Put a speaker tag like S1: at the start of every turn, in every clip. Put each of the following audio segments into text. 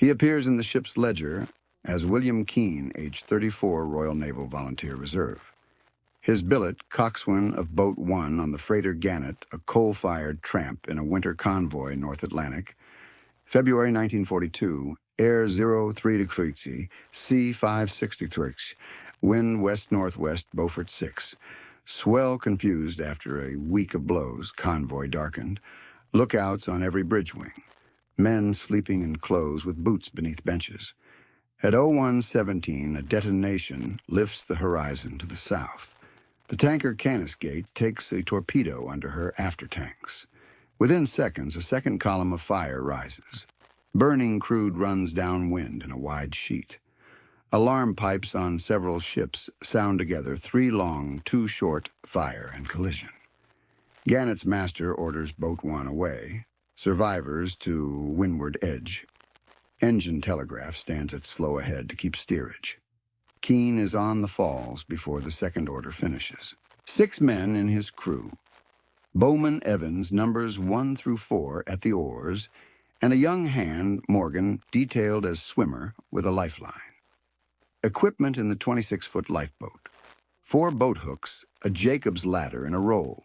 S1: He appears in the ship's ledger as William Keene, age 34, Royal Naval Volunteer Reserve. His billet, Coxswain of Boat 1 on the freighter Gannet, a coal-fired tramp in a winter convoy North Atlantic, February 1942, air 03 degrees, sea 560 degrees, wind west-northwest, Beaufort 6. Swell confused after a week of blows, convoy darkened, lookouts on every bridge wing, men sleeping in clothes with boots beneath benches. At 01:17, a detonation lifts the horizon to the south. The tanker Cannisgate takes a torpedo under her aftertanks. Within seconds, a second column of fire rises. Burning crude runs downwind in a wide sheet. Alarm pipes on several ships sound together, 3 long, 2 short, fire and collision. Gannet's master orders Boat 1 away, survivors to windward edge. Engine telegraph stands at slow ahead to keep steerage. Keene is on the falls before the second order finishes. 6 men in his crew. Bowman Evans, numbers 1 through 4 at the oars, and a young hand, Morgan, detailed as swimmer with a lifeline. Equipment in the 26-foot lifeboat. 4 boathooks, a Jacob's ladder in a roll,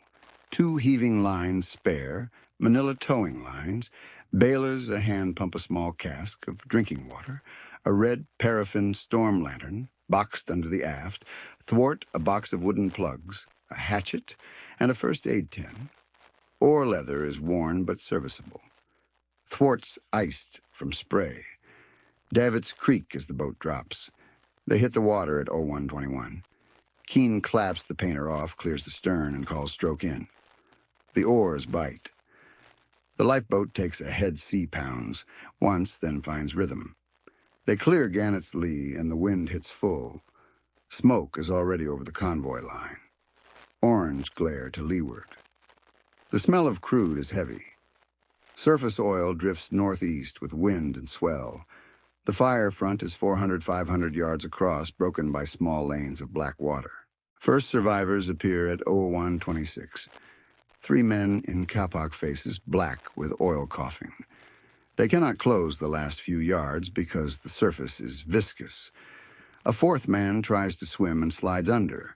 S1: 2 heaving lines spare, manila towing lines, bailers a hand pump a small cask of drinking water, a red paraffin storm lantern boxed under the aft, thwart a box of wooden plugs, a hatchet, and a first aid tin. Oar leather is worn but serviceable. Thwarts iced from spray. Davits creak as the boat drops. They hit the water at 01:21. Keene claps the painter off, clears the stern, and calls stroke in. The oars bite. The lifeboat takes a head sea pounds, once, then finds rhythm. They clear Gannet's lee, and the wind hits full. Smoke is already over the convoy line. Orange glare to leeward. The smell of crude is heavy. Surface oil drifts northeast with wind and swell. The fire front is 400-500 yards across, broken by small lanes of black water. First survivors appear at 01:26. 3 men in kapok faces, black with oil coughing. They cannot close the last few yards because the surface is viscous. A 4th man tries to swim and slides under.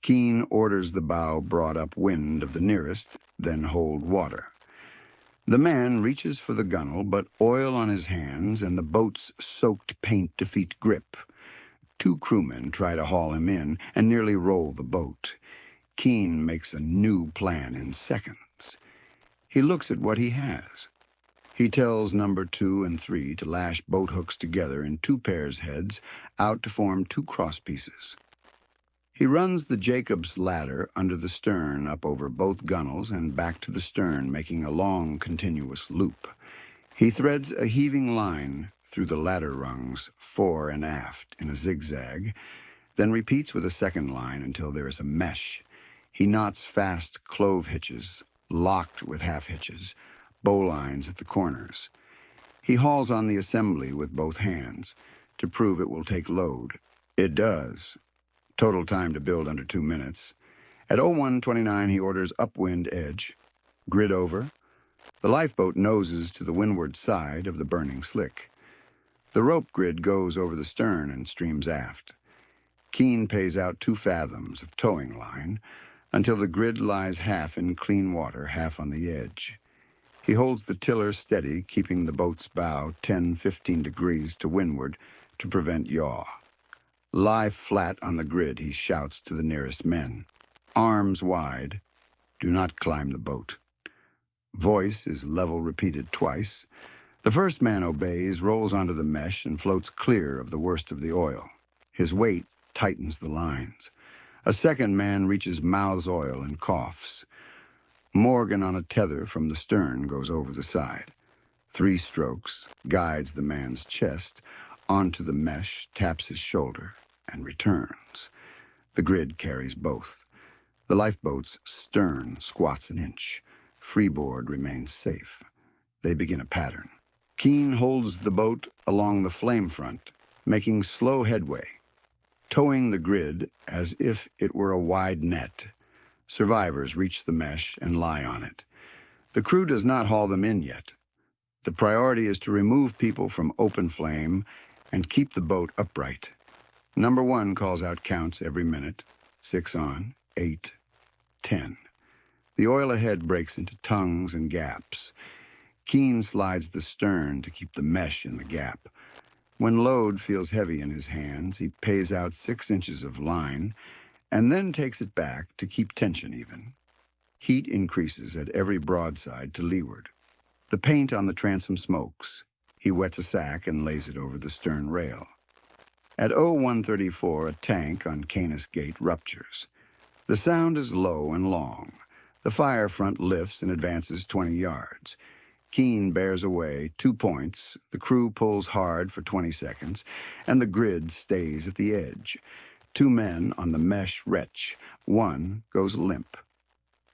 S1: Keene orders the bow brought upwind of the nearest, then hold water. The man reaches for the gunwale, but oil on his hands and the boat's soaked paint defeat grip. 2 crewmen try to haul him in and nearly roll the boat. Keene makes a new plan in seconds. He looks at what he has. He tells number 2 and 3 to lash boat hooks together in 2 pairs heads out to form 2 cross pieces. He runs the Jacob's ladder under the stern up over both gunwales and back to the stern, making a long, continuous loop. He threads a heaving line through the ladder rungs, fore and aft, in a zigzag, then repeats with a second line until there is a mesh. He knots fast clove hitches, locked with half hitches, bowlines at the corners. He hauls on the assembly with both hands to prove it will take load. It does. Total time to build under 2 minutes. At 01:29, he orders upwind edge, grid over. The lifeboat noses to the windward side of the burning slick. The rope grid goes over the stern and streams aft. Keene pays out 2 fathoms of towing line until the grid lies half in clean water, half on the edge. He holds the tiller steady, keeping the boat's bow 10-15 degrees to windward to prevent yaw. Lie flat on the grid, he shouts to the nearest men. Arms wide. Do not climb the boat. Voice is level repeated twice. The first man obeys, rolls onto the mesh, and floats clear of the worst of the oil. His weight tightens the lines. A second man reaches mouths oil and coughs. Morgan on a tether from the stern goes over the side. 3 strokes, guides the man's chest, onto the mesh, taps his shoulder, and returns. The grid carries both. The lifeboat's stern squats an inch. Freeboard remains safe. They begin a pattern. Keene holds the boat along the flame front, making slow headway, towing the grid as if it were a wide net. Survivors reach the mesh and lie on it. The crew does not haul them in yet. The priority is to remove people from open flame and keep the boat upright. Number 1 calls out counts every minute. 6 on, 8, 10. The oil ahead breaks into tongues and gaps. Keene slides the stern to keep the mesh in the gap. When load feels heavy in his hands, he pays out 6 inches of line and then takes it back to keep tension even. Heat increases at every broadside to leeward. The paint on the transom smokes. He wets a sack and lays it over the stern rail. At 0134, a tank on Canis Gate ruptures. The sound is low and long. The fire front lifts and advances 20 yards. Keene bears away 2 points, the crew pulls hard for 20 seconds, and the grid stays at the edge. 2 men on the mesh retch. 1 goes limp.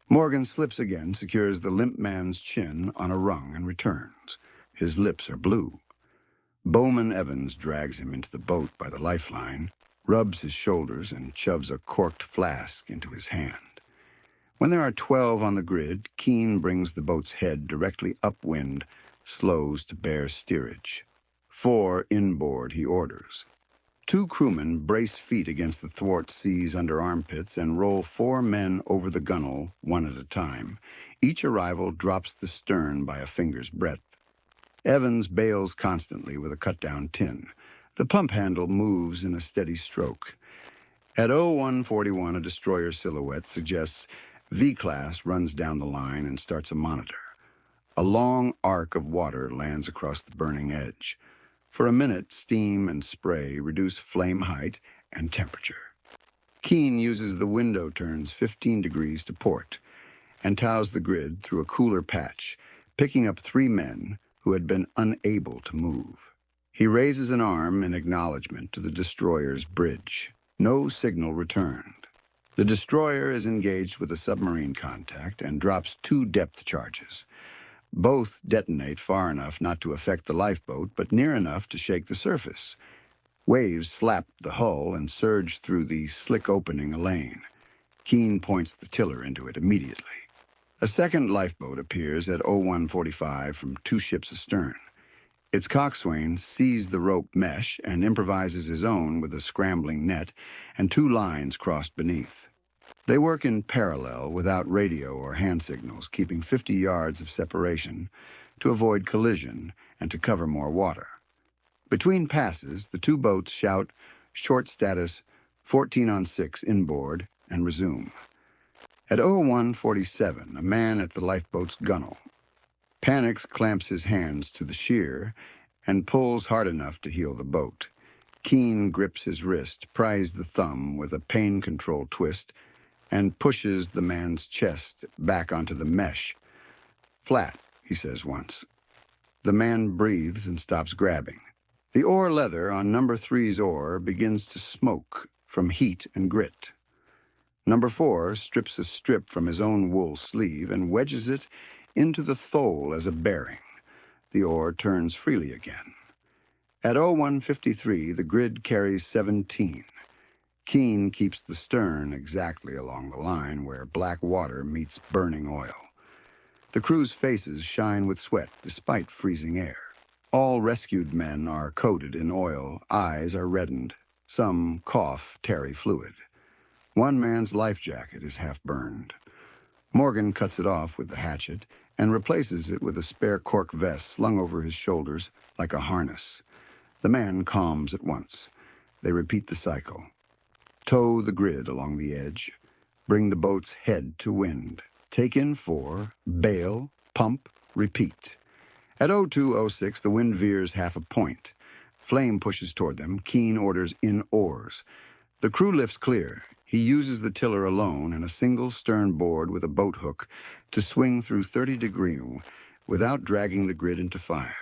S1: Morgan slips again, secures the limp man's chin on a rung, and returns. His lips are blue. Bowman Evans drags him into the boat by the lifeline, rubs his shoulders, and shoves a corked flask into his hand. When there are 12 on the grid, Keene brings the boat's head directly upwind, slows to bare steerage. 4 inboard, he orders. 2 crewmen brace feet against the thwart seas under armpits and roll 4 men over the gunwale, 1 at a time. Each arrival drops the stern by a finger's breadth. Evans bails constantly with a cut-down tin. The pump handle moves in a steady stroke. At 0141, a destroyer silhouette suggests V-class runs down the line and starts a monitor. A long arc of water lands across the burning edge. For a minute, steam and spray reduce flame height and temperature. Keene uses the window turns 15 degrees to port and tows the grid through a cooler patch, picking up 3 men who had been unable to move. He raises an arm in acknowledgement to the destroyer's bridge. No signal returned. The destroyer is engaged with a submarine contact and drops 2 depth charges. Both detonate far enough not to affect the lifeboat, but near enough to shake the surface. Waves slap the hull and surge through the slick opening a lane. Keene points the tiller into it immediately. A second lifeboat appears at 0145 from 2 ships astern. Its coxswain sees the rope mesh and improvises his own with a scrambling net and 2 lines crossed beneath. They work in parallel without radio or hand signals, keeping 50 yards of separation to avoid collision and to cover more water. Between passes, the 2 boats shout short status 14 on 6 inboard and resume. At 0147, a man at the lifeboat's gunwale panics, clamps his hands to the sheer, and pulls hard enough to heel the boat. Keene grips his wrist, pries the thumb with a pain control twist, and pushes the man's chest back onto the mesh. Flat, he says once. The man breathes and stops grabbing. The oar leather on number 3's oar begins to smoke from heat and grit. Number 4 strips a strip from his own wool sleeve and wedges it into the thole as a bearing. The oar turns freely again. At 0153, the grid carries 17. Keene keeps the stern exactly along the line where black water meets burning oil. The crew's faces shine with sweat despite freezing air. All rescued men are coated in oil, eyes are reddened. Some cough tarry fluid. 1 man's life jacket is half burned. Morgan cuts it off with the hatchet and replaces it with a spare cork vest slung over his shoulders like a harness. The man calms at once. They repeat the cycle. Tow the grid along the edge. Bring the boat's head to wind. Take in 4, bail, pump, repeat. At 0206, the wind veers half a point. Flame pushes toward them. Keene orders in oars. The crew lifts clear. He uses the tiller alone and a single stern board with a boat hook to swing through 30 degrees without dragging the grid into fire.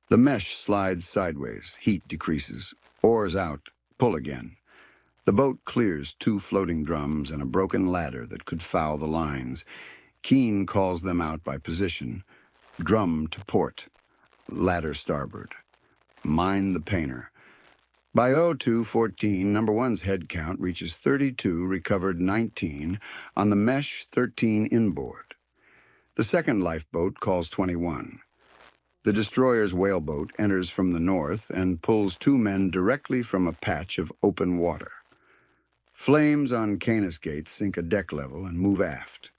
S1: The mesh slides sideways. Heat decreases. Oars out. Pull again. The boat clears 2 floating drums and a broken ladder that could foul the lines. Keene calls them out by position. Drum to port. Ladder starboard. Mind the painter. By 0214, number 1's head count reaches 32, recovered 19, on the mesh 13 inboard. The second lifeboat calls 21. The destroyer's whaleboat enters from the north and pulls 2 men directly from a patch of open water. Flames on Canis Gate sink a deck level and move aft.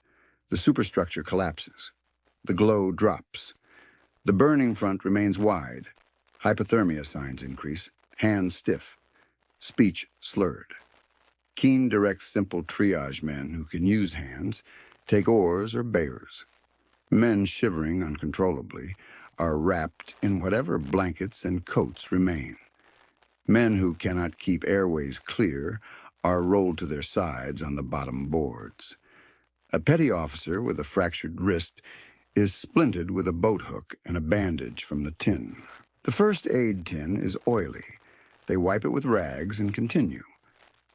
S1: The superstructure collapses. The glow drops. The burning front remains wide. Hypothermia signs increase, hands stiff, speech slurred. Keene directs simple triage men who can use hands, take oars or bears. Men shivering uncontrollably are wrapped in whatever blankets and coats remain. Men who cannot keep airways clear are rolled to their sides on the bottom boards. A petty officer with a fractured wrist is splinted with a boathook and a bandage from the tin. The first aid tin is oily. They wipe it with rags and continue.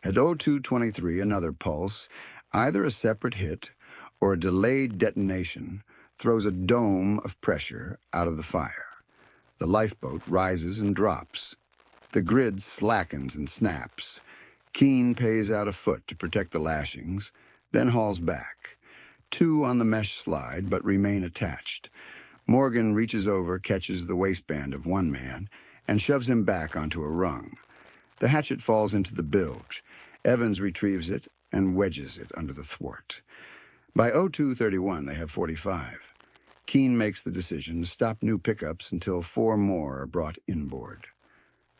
S1: At 02:23, another pulse, either a separate hit or a delayed detonation, throws a dome of pressure out of the fire. The lifeboat rises and drops. The grid slackens and snaps. Keene pays out a foot to protect the lashings, then hauls back. 2 on the mesh slide but remain attached. Morgan reaches over, catches the waistband of one man, and shoves him back onto a rung. The hatchet falls into the bilge. Evans retrieves it and wedges it under the thwart. By 02:31, they have 45. Keene makes the decision to stop new pickups until 4 more are brought inboard.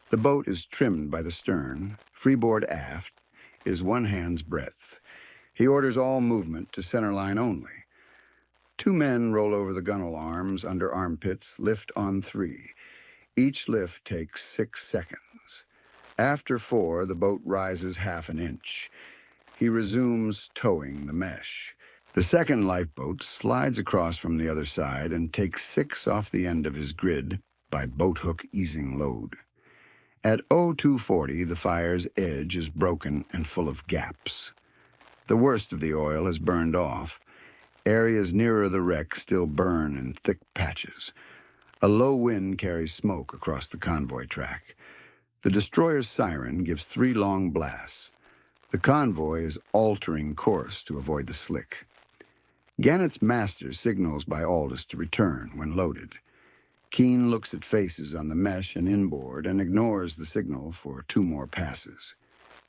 S1: The boat is trimmed by the stern. Freeboard aft is 1 hand's breadth. He orders all movement to centerline only. 2 men roll over the gunwale arms under armpits, lift on 3. Each lift takes 6 seconds. After 4, the boat rises half an inch. He resumes towing the mesh. The second lifeboat slides across from the other side and takes 6 off the end of his grid by boathook easing load. At 02:40, the fire's edge is broken and full of gaps. The worst of the oil has burned off. Areas nearer the wreck still burn in thick patches. A low wind carries smoke across the convoy track. The destroyer's siren gives 3 long blasts. The convoy is altering course to avoid the slick. Gannet's master signals by Aldous to return when loaded. Keene looks at faces on the mesh and inboard and ignores the signal for 2 more passes.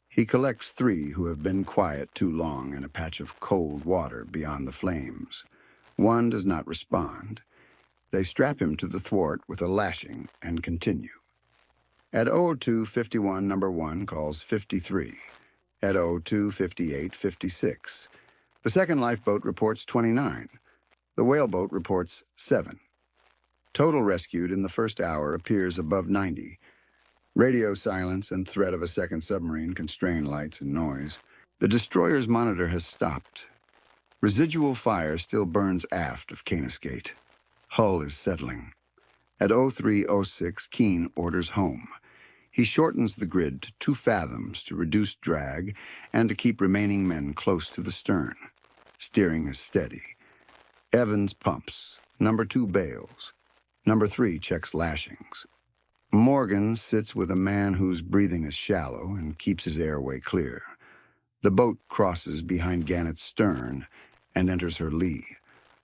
S1: He collects 3 who have been quiet too long in a patch of cold water beyond the flames. 1 does not respond. They strap him to the thwart with a lashing and continue. At 02:51, number 1 calls 53. At 02:58, 56. The second lifeboat reports 29. The whaleboat reports 7. Total rescued in the first hour appears above 90. Radio silence and threat of a second submarine constrain lights and noise. The destroyer's monitor has stopped. Residual fire still burns aft of Canis Gate. Hull is settling. At 03:06, Keene orders home. He shortens the grid to 2 fathoms to reduce drag and to keep remaining men close to the stern. Steering is steady. Evans pumps. Number 2 bails. Number 3 checks lashings. Morgan sits with a man whose breathing is shallow and keeps his airway clear. The boat crosses behind Gannet's stern and enters her lee.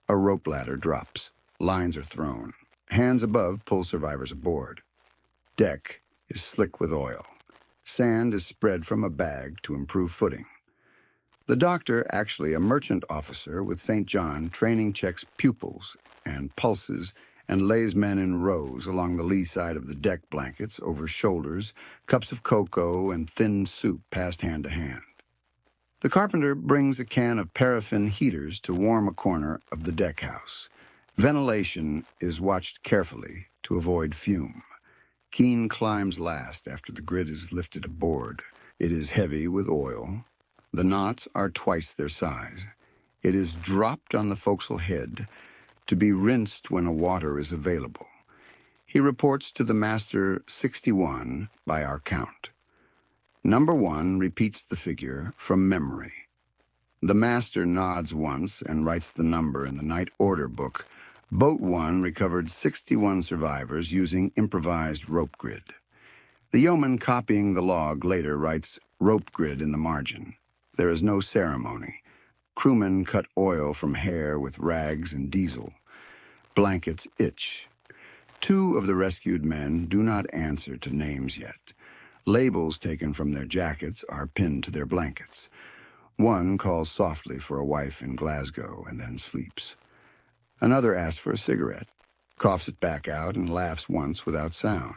S1: A rope ladder drops. Lines are thrown. Hands above pull survivors aboard. Deck is slick with oil. Sand is spread from a bag to improve footing. The doctor, actually a merchant officer with St. John, training checks pupils and pulses and lays men in rows along the lee side of the deck blankets over shoulders, cups of cocoa and thin soup passed hand to hand. The carpenter brings a can of paraffin heaters to warm a corner of the deck house. Ventilation is watched carefully to avoid fume. Keene climbs last after the grid is lifted aboard. It is heavy with oil. The knots are twice their size. It is dropped on the forecastle head to be rinsed when a water is available. He reports to the master 61 by our count. Number 1 repeats the figure from memory. The master nods once and writes the number in the night order book. Boat 1 recovered 61 survivors using improvised rope grid. The yeoman copying the log later writes rope grid in the margin. There is no ceremony. Crewmen cut oil from hair with rags and diesel. Blankets itch. Two of the rescued men do not answer to names yet. Labels taken from their jackets are pinned to their blankets. One calls softly for a wife in Glasgow and then sleeps. Another asks for a cigarette, coughs it back out, and laughs once without sound.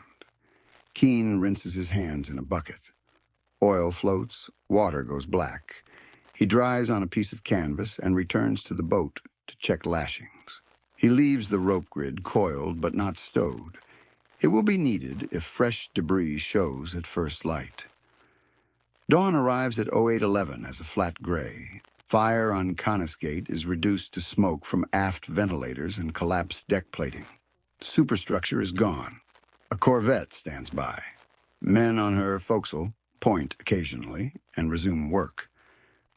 S1: Keene rinses his hands in a bucket. Oil floats, water goes black. He dries on a piece of canvas and returns to the boat to check lashings. He leaves the rope grid coiled but not stowed. It will be needed if fresh debris shows at first light. Dawn arrives at 0811 as a flat gray. Fire on Gannet Gate is reduced to smoke from aft ventilators and collapsed deck plating. Superstructure is gone. A corvette stands by. Men on her forecastle point occasionally and resume work.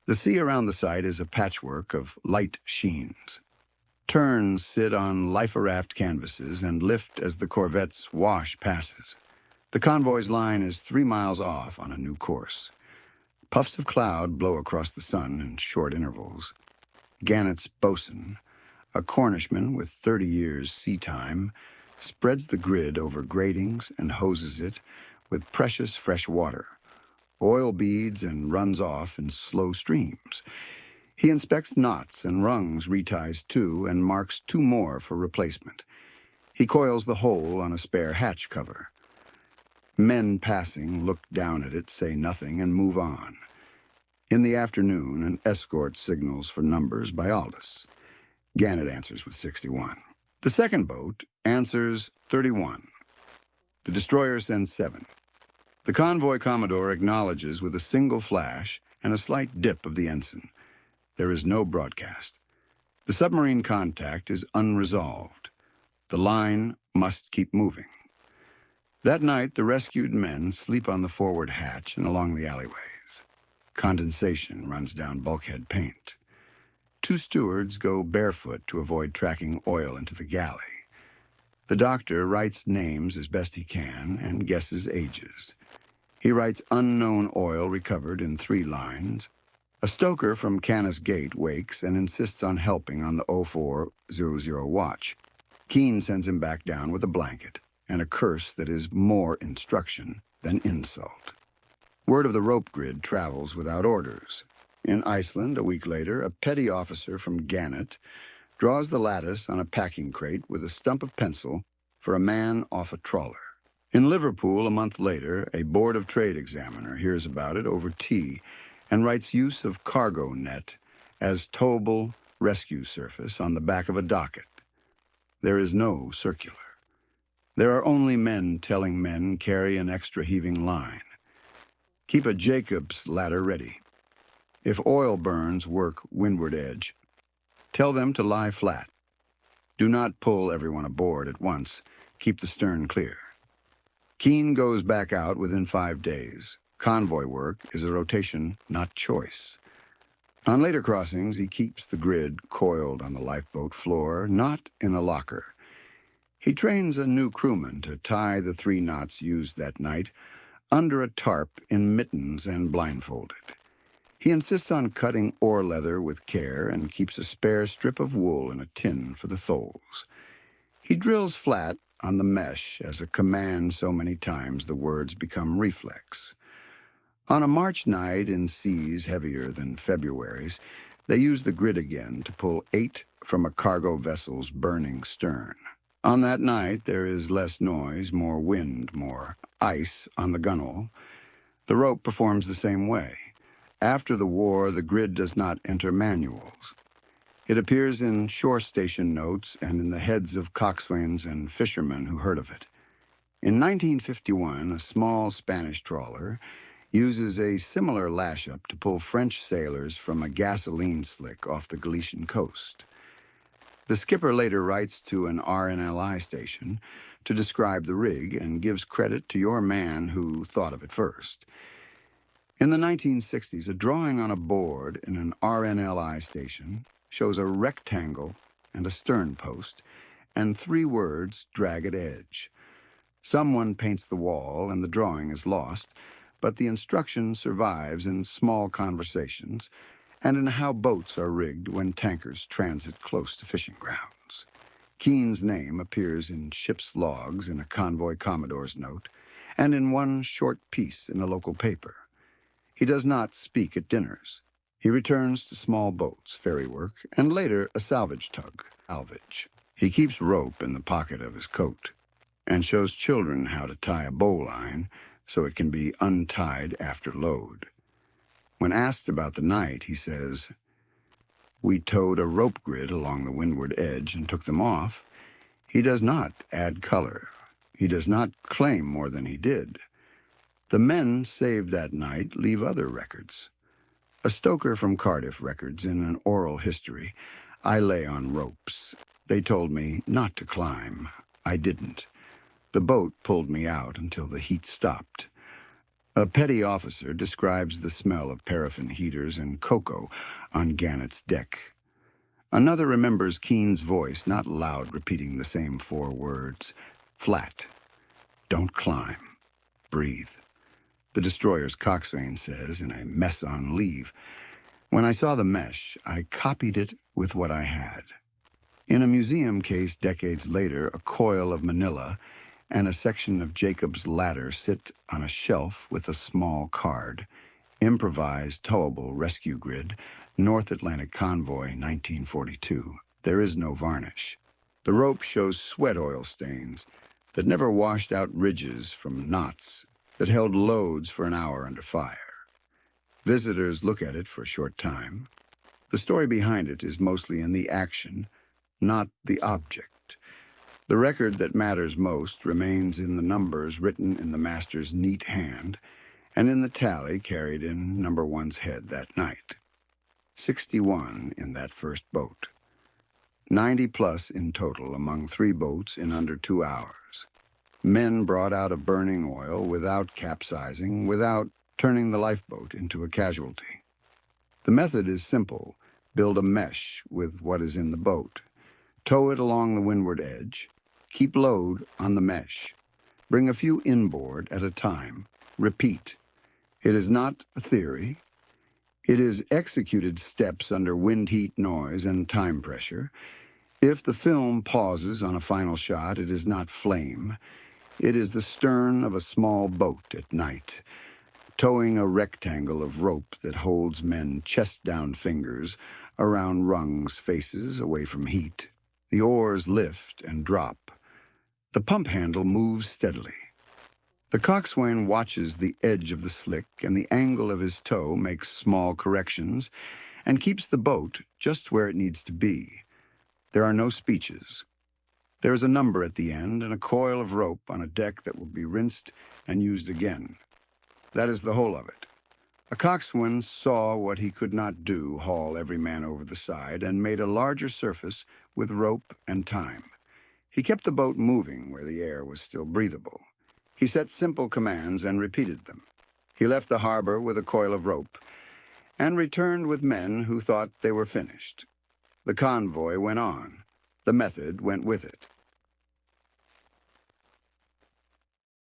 S1: The sea around the site is a patchwork of light sheens. Terns sit on life-raft canvases and lift as the corvette's wash passes. The convoy's line is 3 miles off on a new course. Puffs of cloud blow across the sun in short intervals. Gannet's boatswain, a Cornishman with 30 years sea time, spreads the grid over gratings and hoses it with precious fresh water. Oil beads and runs off in slow streams. He inspects knots and rungs reties 2 and marks 2 more for replacement. He coils the hole on a spare hatch cover. Men passing look down at it, say nothing, and move on. In the afternoon, an escort signals for numbers by Aldous. Gannet answers with 61. The second boat answers 31. The destroyer sends 7. The convoy commodore acknowledges with a single flash and a slight dip of the ensign. There is no broadcast. The submarine contact is unresolved. The line must keep moving. That night, the rescued men sleep on the forward hatch and along the alleyways. Condensation runs down bulkhead paint. 2 stewards go barefoot to avoid tracking oil into the galley. The doctor writes names as best he can and guesses ages. He writes unknown oil recovered in 3 lines. A stoker from Gannet Gate wakes and insists on helping on the 0400 watch. Keene sends him back down with a blanket and a curse that is more instruction than insult. Word of the rope grid travels without orders. In Iceland, a week later, a petty officer from Gannet draws the lattice on a packing crate with a stump of pencil for a man off a trawler. In Liverpool, a month later, a Board of Trade examiner hears about it over tea and writes use of cargo net as towable rescue surface on the back of a docket. There is no circular. There are only men telling men carry an extra heaving line. Keep a Jacob's ladder ready. If oil burns, work windward edge. Tell them to lie flat. Do not pull everyone aboard at once. Keep the stern clear. Keene goes back out within 5 days. Convoy work is a rotation, not choice. On later crossings, he keeps the grid coiled on the lifeboat floor, not in a locker. He trains a new crewman to tie the 3 knots used that night under a tarp in mittens and blindfolded. He insists on cutting oar leather with care and keeps a spare strip of wool in a tin for the tholes. He drills flat on the mesh as a command so many times the words become reflex. On a March night in seas heavier than February's, they use the grid again to pull 8 from a cargo vessel's burning stern. On that night, there is less noise, more wind, more ice on the gunwale. The rope performs the same way. After the war, the grid does not enter manuals. It appears in shore station notes and in the heads of coxswains and fishermen who heard of it. In 1951, a small Spanish trawler uses a similar lash-up to pull French sailors from a gasoline slick off the Galician coast. The skipper later writes to an RNLI station to describe the rig and gives credit to your man who thought of it first. In the 1960s, a drawing on a board in an RNLI station shows a rectangle and a stern post and 3 words, drag at edge. Someone paints the wall and the drawing is lost, but the instruction survives in small conversations and in how boats are rigged when tankers transit close to fishing grounds. Keene's name appears in ship's logs, in a convoy commodore's note, and in one short piece in a local paper. He does not speak at dinners. He returns to small boats, ferry work, and later a salvage tug, salvage. He keeps rope in the pocket of his coat and shows children how to tie a bowline so it can be untied after load. When asked about the night, he says, "We towed a rope grid along the windward edge and took them off." He does not add color. He does not claim more than he did. The men saved that night leave other records. A stoker from Cardiff records in an oral history, "I lay on ropes. They told me not to climb. I didn't. The boat pulled me out until the heat stopped." A petty officer describes the smell of paraffin heaters and cocoa on Gannet's deck. Another remembers Keene's voice, not loud, repeating the same 4 words. Flat. Don't climb. Breathe. The destroyer's coxswain says in a mess on leave, "When I saw the mesh, I copied it with what I had." In a museum case decades later, a coil of manila and a section of Jacob's ladder sit on a shelf with a small card, "Improvised towable rescue grid, North Atlantic convoy, 1942. There is no varnish." The rope shows sweat oil stains that never washed out ridges from knots that held loads for an hour under fire. Visitors look at it for a short time. The story behind it is mostly in the action, not the object. The record that matters most remains in the numbers written in the master's neat hand and in the tally carried in number 1's head that night. 61 in that first boat. 90 plus in total among 3 boats in under 2 hours. Men brought out of burning oil without capsizing, without turning the lifeboat into a casualty. The method is simple. Build a mesh with what is in the boat. Tow it along the windward edge. Keep load on the mesh. Bring a few inboard at a time. Repeat. It is not a theory. It is executed steps under wind heat, noise, and time pressure. If the film pauses on a final shot, it is not flame. It is the stern of a small boat at night, towing a rectangle of rope that holds men chest-down fingers around rungs, faces away from heat. The oars lift and drop. The pump handle moves steadily. The coxswain watches the edge of the slick, and the angle of his tow makes small corrections and keeps the boat just where it needs to be. There are no speeches. There is a number at the end and a coil of rope on a deck that will be rinsed and used again. That is the whole of it. A coxswain saw what he could not do, haul every man over the side, and made a larger surface with rope and time. He kept the boat moving where the air was still breathable. He set simple commands and repeated them. He left the harbor with a coil of rope and returned with men who thought they were finished. The convoy went on. The method went with it.